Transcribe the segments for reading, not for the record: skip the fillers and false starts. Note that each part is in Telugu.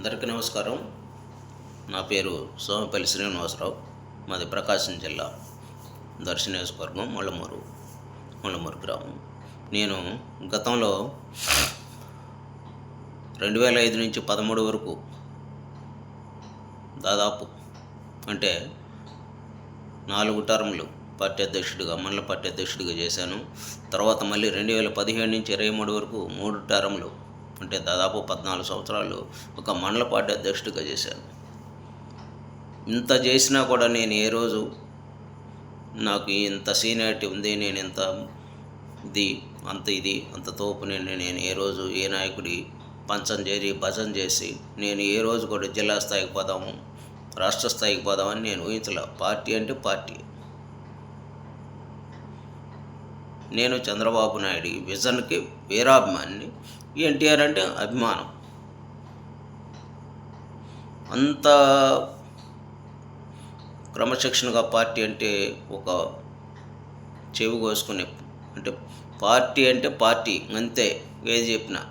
అందరికీ నమస్కారం. నా పేరు సోమపల్లి శ్రీనివాసరావు. మాది ప్రకాశం జిల్లా దర్శి నియోజకవర్గం ముళ్ళమూరు గ్రామం. నేను గతంలో 2005 నుంచి 13 వరకు దాదాపు అంటే 4 టర్ములు మండల పార్టీ అధ్యక్షుడిగా చేశాను. తర్వాత మళ్ళీ 2017 నుంచి 23 వరకు 3 టర్ములు అంటే దాదాపు 14 సంవత్సరాలు ఒక మండల పార్టీ అధ్యక్షుడిగా చేశాను. ఇంత చేసినా కూడా నేను ఏ రోజు నాకు ఇంత సీనియారిటీ ఉంది, నేను ఇంత అంత తోపు నేను ఏ రోజు ఏ నాయకుడి పంచం చేరి భజన చేసి నేను ఏ రోజు కూడా జిల్లా స్థాయికి పోదాము, రాష్ట్ర స్థాయికి పోదామని నేను ఊహించలే. పార్టీ అంటే పార్టీ. నేను చంద్రబాబు నాయుడు విజన్కి వీరాభిమానిని, ఎన్టీఆర్ అంటే అభిమానం. అంత క్రమశిక్షణగా పార్టీ అంటే ఒక చెవి కోసుకునే అంటే పార్టీ అంతే. ఏది చెప్పినా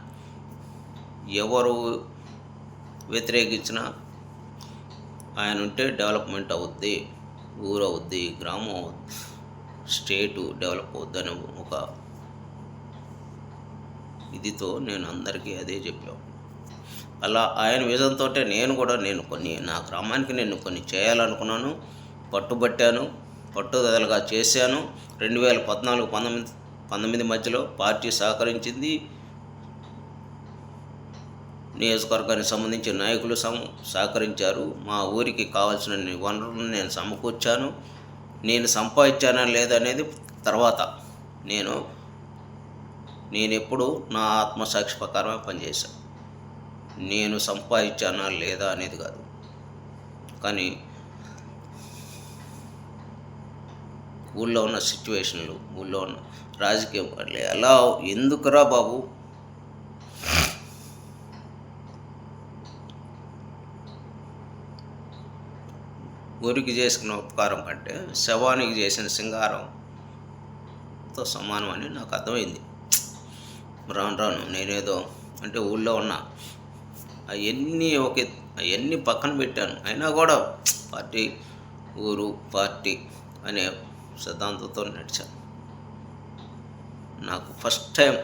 ఎవరు వ్యతిరేకించినా ఆయన ఉంటే డెవలప్మెంట్ అవుద్ది, ఊరు అవుద్ది, గ్రామం అవుద్ది, స్టేటు డెవలప్ అవుద్దని ఒక ఇదితో నేను అందరికీ అదే చెప్పాను. అలా ఆయన విజన్తో నేను నా గ్రామానికి కొన్ని చేయాలనుకున్నాను, పట్టుబట్టాను, పట్టుదలగా చేశాను. 2014-19 మధ్యలో పార్టీ సహకరించింది. నియోజకవర్గానికి సంబంధించిన నాయకులు సహకరించారు. మా ఊరికి కావాల్సిన వనరులను నేను సమకూర్చాను. నేను సంపాదించానా లేదనేది తర్వాత. నేను ఎప్పుడు నా ఆత్మసాక్షి ప్రకారమే పనిచేశాను. నేను సంపాదించానా లేదా అనేది కాదు. కానీ ఊళ్ళో ఉన్న సిచ్యువేషన్లు, ఊళ్ళో ఉన్న రాజకీయం ఎలా ఎందుకురా బాబు, ఊరికి చేసుకున్న ఉపకారం కంటే శవానికి చేసిన సింగారంతో సమానం అని నాకు అర్థమైంది. రాను నేనేదో అంటే ఊళ్ళో ఉన్న అవన్నీ పక్కన పెట్టాను. అయినా కూడా పార్టీ అనే సిద్ధాంతంతో నడిచాను. నాకు ఫస్ట్ టైం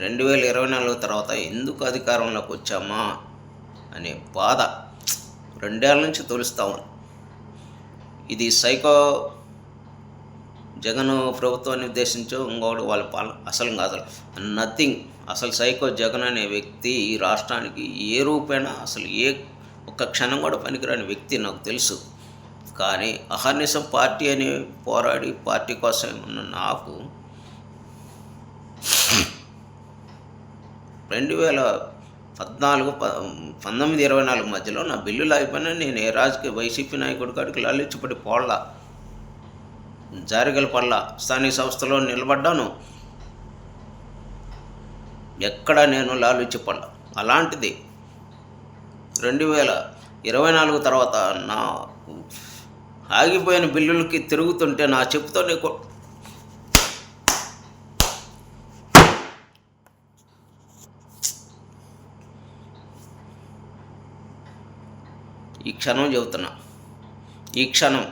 2024 తర్వాత ఎందుకు అధికారంలోకి వచ్చామా అనే బాధ 2 ఏళ్ళ నుంచి తొలుస్తా ఉంది. ఇది సైకో జగన్ ప్రభుత్వాన్ని ఉద్దేశించో ఇంకోటి వాళ్ళ పాలన అసలు కాదు, నథింగ్. అసలు సైకో జగన్ అనే వ్యక్తి ఈ రాష్ట్రానికి ఏ రూపైనా అసలు ఒక్క క్షణం కూడా పనికిరాని వ్యక్తి నాకు తెలుసు. కానీ అహర్నిశం పార్టీ అని పోరాడి పార్టీ కోసం ఉన్న నాకు 2019-24 మధ్యలో నా బిల్లులు అయిపోయినా నేను ఏ రాజకీయ వైసీపీ నాయకుడి కాడికి లాలిచ్చిపడి పోళ్ళ జారిగల పళ్ళ స్థానిక సంస్థలో నిలబడ్డాను. ఎక్కడ నేను లాలుచిపడ్డా. అలాంటిది 2024 తర్వాత నా ఆగిపోయిన బిల్లులకి తిరుగుతుంటే నా చెప్పుతోనే ఈ క్షణం చెబుతున్నా. ఈ క్షణం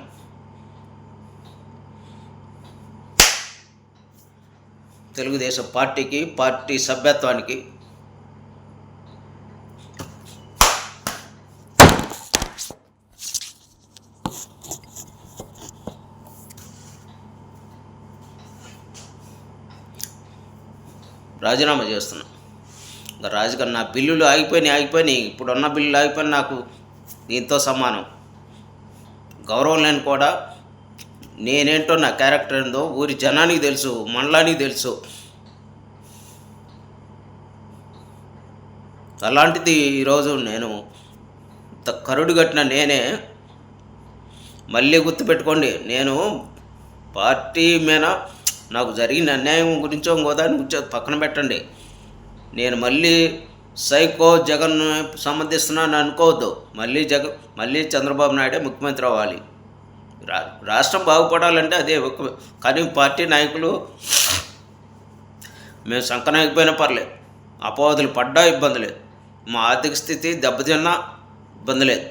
తెలుగుదేశం పార్టీకి, పార్టీ సభ్యత్వానికి రాజీనామా చేస్తున్నా. ఇంకా రాజకీయ నా బిల్లులు ఆగిపోయినాయి. ఇప్పుడున్న బిల్లులు ఆగిపోయినా నాకు దీంతో సమానం. గౌరవం లేని కూడా నేనేంటో, నా క్యారెక్టర్ ఏందో ఊరి జనానికి తెలుసు, మండలానికి తెలుసు. అలాంటిది ఈరోజు నేను కరుడు కట్టిన నేనే మళ్ళీ గుర్తుపెట్టుకోండి. నేను పార్టీ మీద నాకు జరిగిన అన్యాయం గురించో ఇంకోదాని గురించో పక్కన పెట్టండి. నేను మళ్ళీ సైకో జగన్ సమర్థిస్తున్నాను అనుకోవద్దు. మళ్ళీ చంద్రబాబు నాయుడే ముఖ్యమంత్రి అవ్వాలి. రాష్ట్రం బాగుపడాలంటే అదే. కానీ పార్టీ నాయకులు మేము సంకనాయకపోయినా పర్లేదు, అపవాదులు పడ్డా ఇబ్బంది లేదు. మా ఆర్థిక స్థితి దెబ్బతిన్నా ఇబ్బంది లేదు.